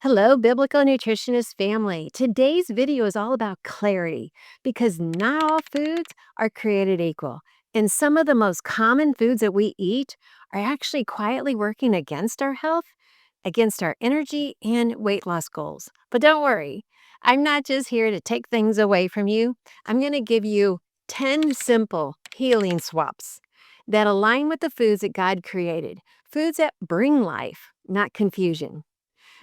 Hello, Biblical Nutritionist family. Today's video is all about clarity because not all foods are created equal. And some of the most common foods that we eat are actually quietly working against our health, against our energy, and weight loss goals. But don't worry, I'm not just here to take things away from you. I'm going to give you 10 simple healing swaps that align with the foods that God created, foods that bring life, not confusion.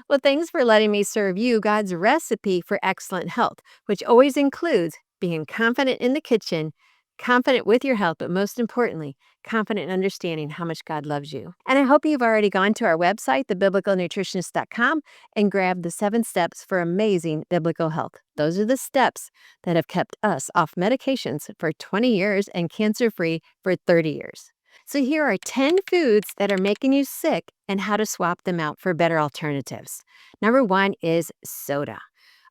Well, thanks for letting me serve you God's recipe for excellent health, which always includes being confident in the kitchen, confident with your health, but most importantly, confident in understanding how much God loves you. And I hope you've already gone to our website, thebiblicalnutritionist.com, and grabbed the 7 steps for amazing biblical health. Those are the steps that have kept us off medications for 20 years and cancer-free for 30 years. So here are 10 foods that are making you sick and how to swap them out for better alternatives. Number 1 is soda.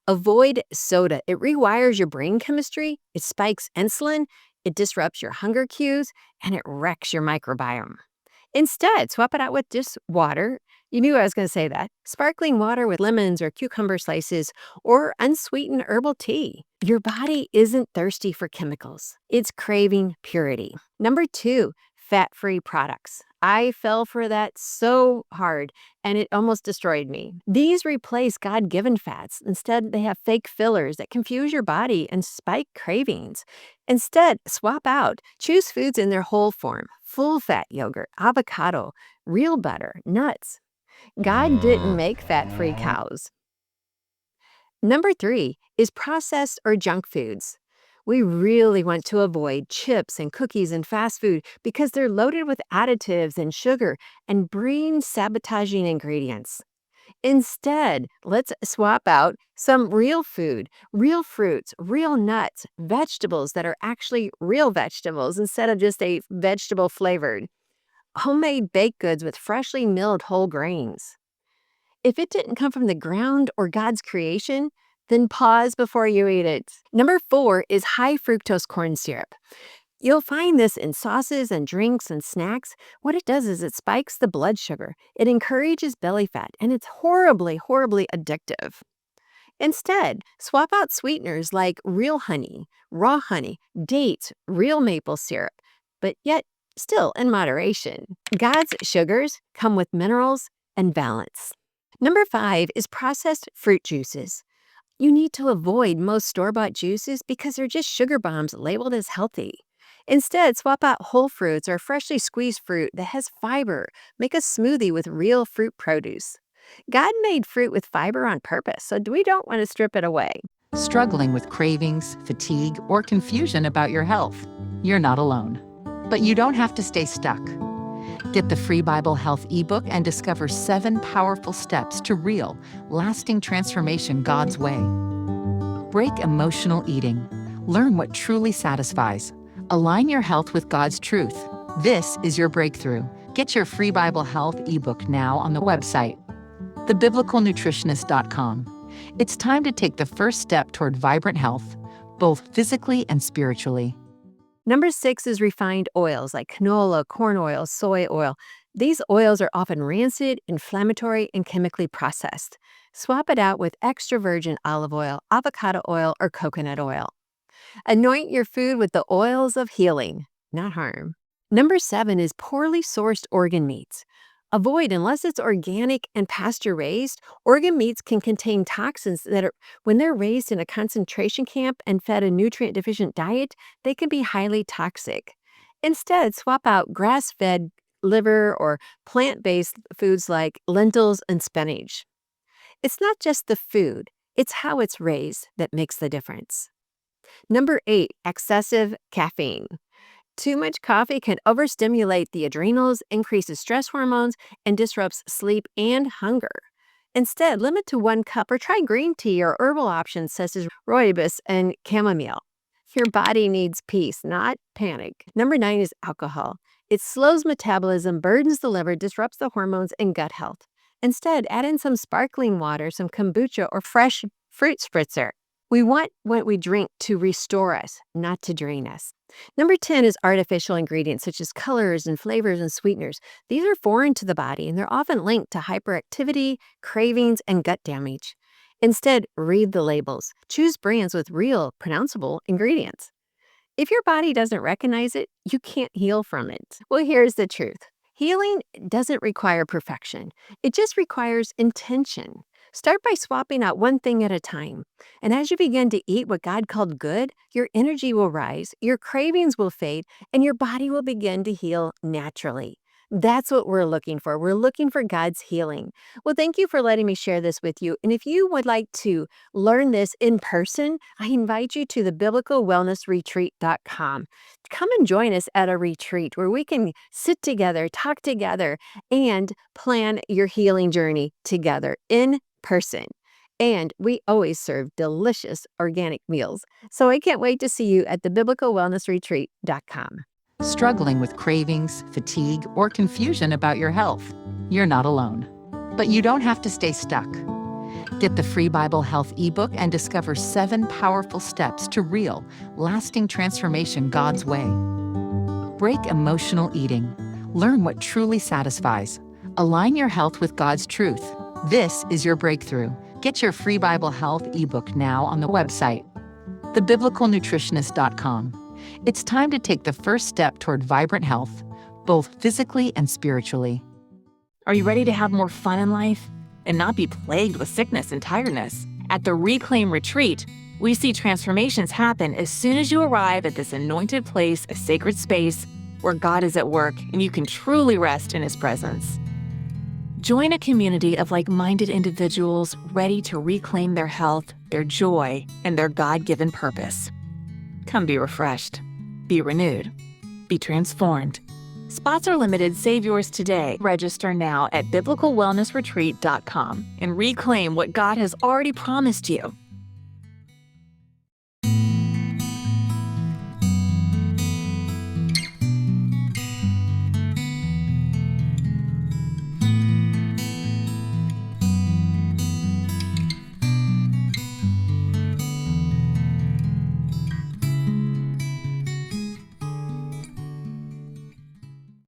Avoid soda. It rewires your brain chemistry, it spikes insulin, it disrupts your hunger cues, and it wrecks your microbiome. Instead, swap it out with just water. You knew I was going to say that. Sparkling water with lemons or cucumber slices or unsweetened herbal tea. Your body isn't thirsty for chemicals. It's craving purity. Number 2, fat-free products. I fell for that so hard, and it almost destroyed me. These replace God-given fats. Instead, they have fake fillers that confuse your body and spike cravings. Instead, swap out. Choose foods in their whole form. Full-fat yogurt, avocado, real butter, nuts. God didn't make fat-free cows. Number 3 is processed or junk foods. We really want to avoid chips and cookies and fast food because they're loaded with additives and sugar and brain-sabotaging ingredients. Instead, let's swap out some real food, real fruits, real nuts, vegetables that are actually real vegetables instead of just a vegetable flavored. Homemade baked goods with freshly milled whole grains. If it didn't come from the ground or God's creation, then pause before you eat it. Number 4 is high fructose corn syrup. You'll find this in sauces and drinks and snacks. What it does is it spikes the blood sugar. It encourages belly fat, and it's horribly, horribly addictive. Instead, swap out sweeteners like real honey, raw honey, dates, real maple syrup, but yet still in moderation. God's sugars come with minerals and balance. Number 5 is processed fruit juices. You need to avoid most store-bought juices because they're just sugar bombs labeled as healthy. Instead, swap out whole fruits or freshly squeezed fruit that has fiber. Make a smoothie with real fruit produce. God made fruit with fiber on purpose, so we don't want to strip it away. Struggling with cravings, fatigue, or confusion about your health? You're not alone. But you don't have to stay stuck. Get the free Bible Health ebook and discover 7 powerful steps to real, lasting transformation God's way. Break emotional eating. Learn what truly satisfies. Align your health with God's truth. This is your breakthrough. Get your free Bible Health ebook now on the website, thebiblicalnutritionist.com. It's time to take the first step toward vibrant health, both physically and spiritually. Number 6 is refined oils like canola, corn oil, soy oil. These oils are often rancid, inflammatory, and chemically processed. Swap it out with extra virgin olive oil, avocado oil, or coconut oil. Anoint your food with the oils of healing, not harm. Number 7 is poorly sourced organ meats. Avoid unless it's organic and pasture-raised. Organ meats can contain toxins that are, when they're raised in a concentration camp and fed a nutrient-deficient diet, they can be highly toxic. Instead, swap out grass-fed liver or plant-based foods like lentils and spinach. It's not just the food, it's how it's raised that makes the difference. Number 8, excessive caffeine. Too much coffee can overstimulate the adrenals, increases stress hormones, and disrupts sleep and hunger. Instead, limit to 1 cup or try green tea or herbal options such as rooibos and chamomile. Your body needs peace, not panic. Number 9 is alcohol. It slows metabolism, burdens the liver, disrupts the hormones and gut health. Instead, add in some sparkling water, some kombucha, or fresh fruit spritzer. We want what we drink to restore us, not to drain us. Number 10 is artificial ingredients such as colors and flavors and sweeteners. These are foreign to the body and they're often linked to hyperactivity, cravings, and gut damage. Instead, read the labels. Choose brands with real, pronounceable ingredients. If your body doesn't recognize it, you can't heal from it. Well, here's the truth. Healing doesn't require perfection. It just requires intention. Start by swapping out one thing at a time. And as you begin to eat what God called good, your energy will rise, your cravings will fade, and your body will begin to heal naturally. That's what we're looking for. We're looking for God's healing. Well, thank you for letting me share this with you. And if you would like to learn this in person, I invite you to the biblicalwellnessretreat.com. Come and join us at a retreat where we can sit together, talk together, and plan your healing journey together in person. And we always serve delicious organic meals. So I can't wait to see you at the biblicalwellnessretreat.com. Struggling with cravings, fatigue, or confusion about your health? You're not alone. But you don't have to stay stuck. Get the free Bible Health ebook and discover 7 powerful steps to real, lasting transformation God's way. Break emotional eating. Learn what truly satisfies. Align your health with God's truth. This is your breakthrough. Get your free Bible Health ebook now on the website, thebiblicalnutritionist.com. It's time to take the first step toward vibrant health, both physically and spiritually. Are you ready to have more fun in life and not be plagued with sickness and tiredness? At the Reclaim Retreat, we see transformations happen as soon as you arrive at this anointed place, a sacred space where God is at work and you can truly rest in His presence. Join a community of like-minded individuals ready to reclaim their health, their joy, and their God-given purpose. Come be refreshed, be renewed, be transformed. Spots are limited. Save yours today. Register now at biblicalwellnessretreat.com and reclaim what God has already promised you.